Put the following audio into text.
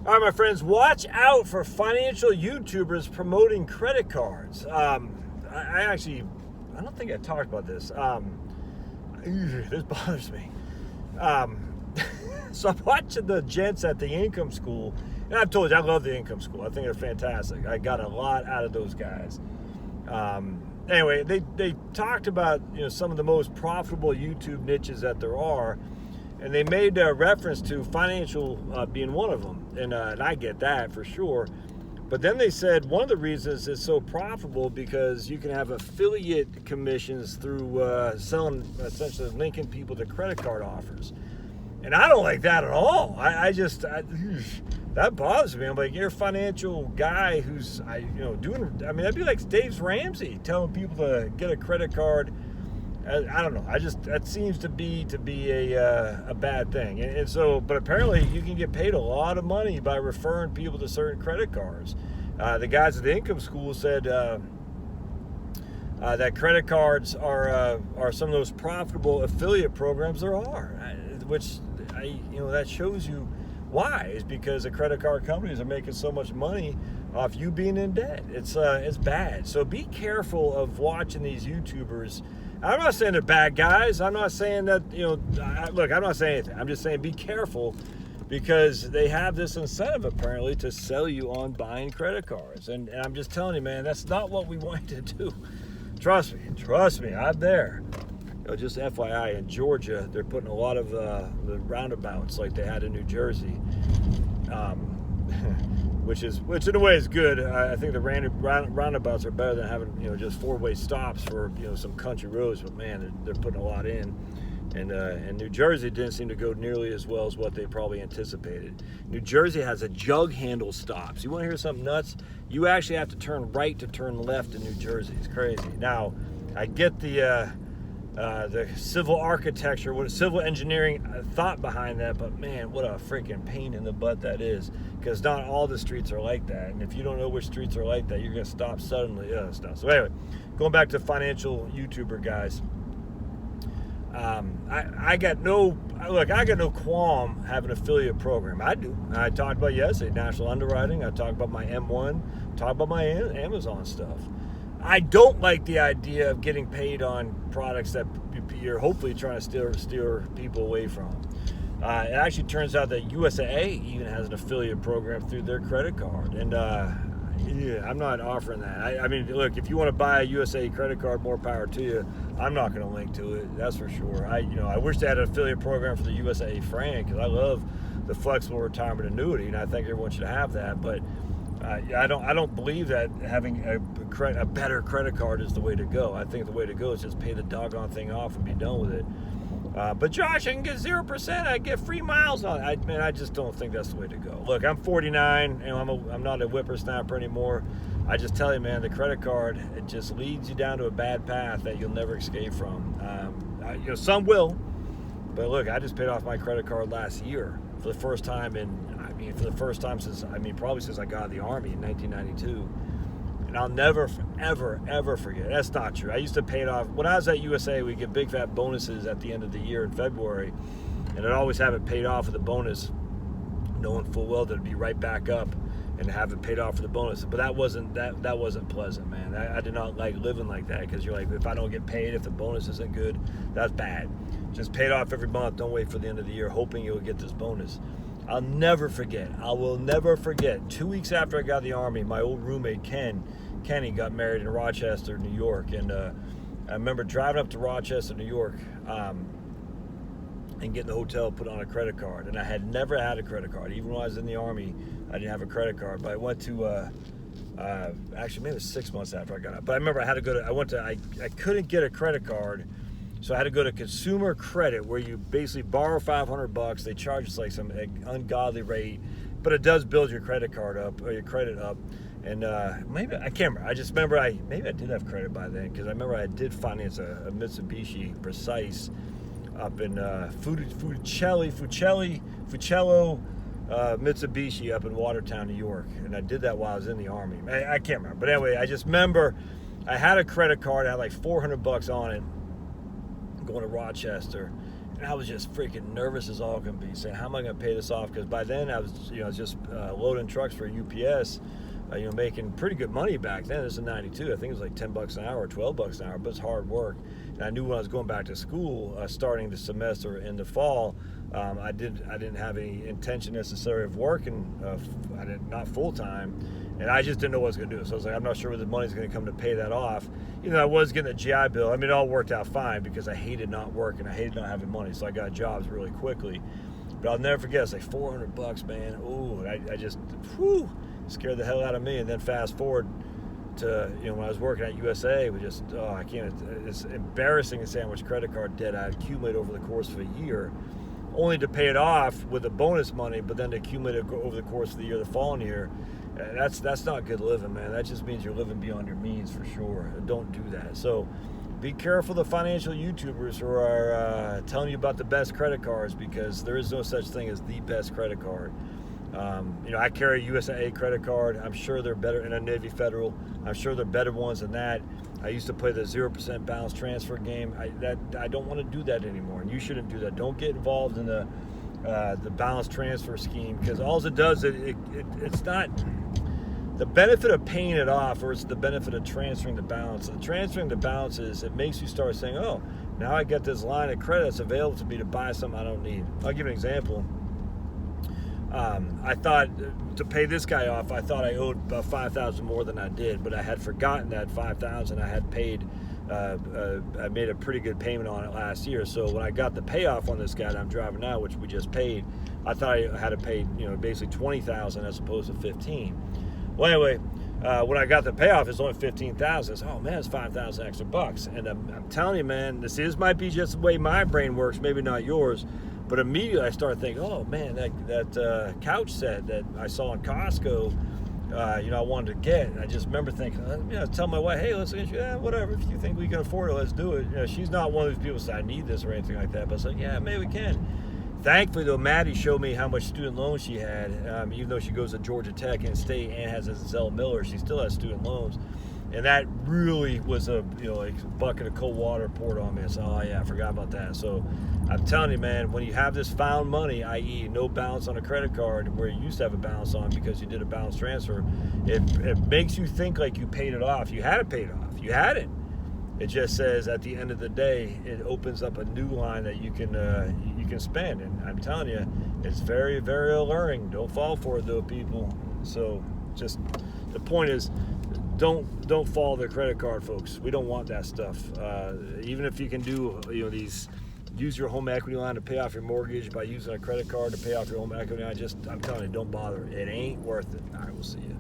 All right, my friends, watch out for financial YouTubers promoting credit cards. I don't think I talked about this. This bothers me. So I'm watching the gents at the Income School, and I've told you I love the Income School. I think they're fantastic. I got a lot out of those guys. Anyway, they talked about some of the most profitable YouTube niches that there are. And they made a reference to financial being one of them. And I get that for sure. But then they said one of the reasons it's so profitable because you can have affiliate commissions through selling, essentially linking people to credit card offers. And I don't like that at all. That bothers me. I'm like, you're a financial guy who's, that'd be like Dave Ramsey telling people to get a credit card. I don't know. That seems to be a bad thing. And so, but apparently you can get paid a lot of money by referring people to certain credit cards. The guys at the Income School said that credit cards are some of those profitable affiliate programs there are, that shows you why. Is because the credit card companies are making so much money off you being in debt. It's bad. So be careful of watching these YouTubers. I'm not saying they're bad guys. I'm not saying that, look, I'm not saying anything. I'm just saying be careful because they have this incentive apparently to sell you on buying credit cards. And I'm just telling you, man, that's not what we want to do. Trust me, I'm there. Just FYI, in Georgia, they're putting a lot of the roundabouts like they had in New Jersey. Which in a way is good. I think the roundabouts are better than having just four-way stops for some country roads. But man, they're putting a lot in, and New Jersey didn't seem to go nearly as well as what they probably anticipated. New Jersey has a jug handle stops. You want to hear something nuts? You actually have to turn right to turn left in New Jersey. It's crazy. Now, I get the civil architecture, what civil engineering thought behind that, but man, what a freaking pain in the butt that is, because not all the streets are like that, and if you don't know which streets are like that, you're going to stop suddenly. So anyway, going back to financial YouTuber guys, I got no qualm having an affiliate program. I do. I talked about yesterday, National Underwriting. I talked about my M1, talked about my Amazon stuff. I don't like the idea of getting paid on products that you're hopefully trying to steer people away from. It actually turns out that USAA even has an affiliate program through their credit card. And I'm not offering that. I mean, look, if you want to buy a USAA credit card, more power to you. I'm not going to link to it, that's for sure. I wish they had an affiliate program for the USAA Frank, because I love the flexible retirement annuity, and I think everyone should have that. But I don't believe that having a better credit card is the way to go. I think the way to go is just pay the doggone thing off and be done with it. But Josh, I can get 0%. I get free miles on it. I just don't think that's the way to go. Look, I'm 49 and I'm not a whippersnapper anymore. I just tell you, man, the credit card, it just leads you down to a bad path that you'll never escape from. Some will, but look, I just paid off my credit card last year for the first time probably since I got out of the Army in 1992. And I'll never, ever forget. That's not true. I used to pay it off. When I was at USA, we get big fat bonuses at the end of the year in February. And I'd always have it paid off with a bonus, knowing full well that it'd be right back up and have it paid off for the bonus. But that wasn't pleasant, man. I did not like living like that, because you're like, if I don't get paid, if the bonus isn't good, that's bad. Just pay it off every month. Don't wait for the end of the year hoping you'll get this bonus. I will never forget, 2 weeks after I got out of the Army, my old roommate Kenny got married in Rochester, New York. And I remember driving up to Rochester, New York, and getting the hotel put on a credit card. And I had never had a credit card. Even when I was in the Army, I didn't have a credit card. But I went to, actually maybe it was 6 months after I got out. But I remember I couldn't get a credit card. So I had to go to Consumer Credit, where you basically borrow $500. They charge us like some ungodly rate, but it does build your credit card up, or your credit up. And maybe, I can't remember. I just remember maybe I did have credit by then, because I remember I did finance a Mitsubishi Precise up in Fucello, Mitsubishi up in Watertown, New York. And I did that while I was in the Army. I can't remember. But anyway, I just remember I had a credit card. I had like $400 on it, going to Rochester. And I was just freaking nervous as all can be, saying, "How am I going to pay this off?" Because by then I was, just loading trucks for UPS, making pretty good money back then. This is '92. I think it was like $10 an hour or $12 an hour, but it's hard work. And I knew when I was going back to school, starting the semester in the fall, I didn't have any intention necessarily of working. Not full time, and I just didn't know what I was going to do. So I was like, I'm not sure where the money's going to come to pay that off. I was getting a GI Bill. I mean, it all worked out fine because I hated not working. I hated not having money, so I got jobs really quickly. But I'll never forget, it's like $400, man. Ooh, I just, scared the hell out of me. And then fast forward to, when I was working at USA, I can't, it's embarrassing to say how much credit card debt I accumulated over the course of a year, only to pay it off with the bonus money, but then to accumulate it over the course of the year, the following year. That's not good living, man. That just means you're living beyond your means for sure. Don't do that. So be careful of the financial YouTubers who are telling you about the best credit cards, because there is no such thing as the best credit card. I carry a USAA credit card. I'm sure they're better, and a Navy Federal. I'm sure they're better ones than that. I used to play the 0% balance transfer game. I don't want to do that anymore, and you shouldn't do that. Don't get involved in the balance transfer scheme, because all it does, it's not the benefit of paying it off, or it's the benefit of transferring the balance. And transferring the balance it makes you start saying, oh, now I get this line of credit that's available to me to buy something I don't need. I'll give you an example. I thought to pay this guy off, I thought I owed about $5,000 more than I did, but I had forgotten that $5,000 I had paid. I made a pretty good payment on it last year. So when I got the payoff on this guy that I'm driving now, which we just paid, I thought I had to pay, basically $20,000 as opposed to $15,000. Well, anyway, when I got the payoff, it's only $15,000. Oh man, it's $5,000 extra bucks. And I'm telling you, man, this might be just the way my brain works, maybe not yours. But immediately I started thinking, oh man, that couch set that I saw in Costco, I wanted to get. And I just remember thinking, tell my wife, hey, let's get you, whatever. If you think we can afford it, let's do it. She's not one of those people who say I need this or anything like that. But I was like, yeah, maybe we can. Thankfully, though, Maddie showed me how much student loans she had. Even though she goes to Georgia Tech and State and has a Zell Miller, she still has student loans. And that really was a bucket of cold water poured on me. I said, oh yeah, I forgot about that. So I'm telling you, man, when you have this found money, i.e. no balance on a credit card where you used to have a balance on because you did a balance transfer, it makes you think like you paid it off. You had it paid off. You had it. It just says at the end of the day, it opens up a new line that you can spend. And I'm telling you, it's very, very alluring. Don't fall for it though, people. So just the point is, don't follow the credit card, folks. We don't want that stuff. Even if you can do use your home equity line to pay off your mortgage by using a credit card to pay off your home equity line, I'm telling you, don't bother. It ain't worth it. All right, we'll see you.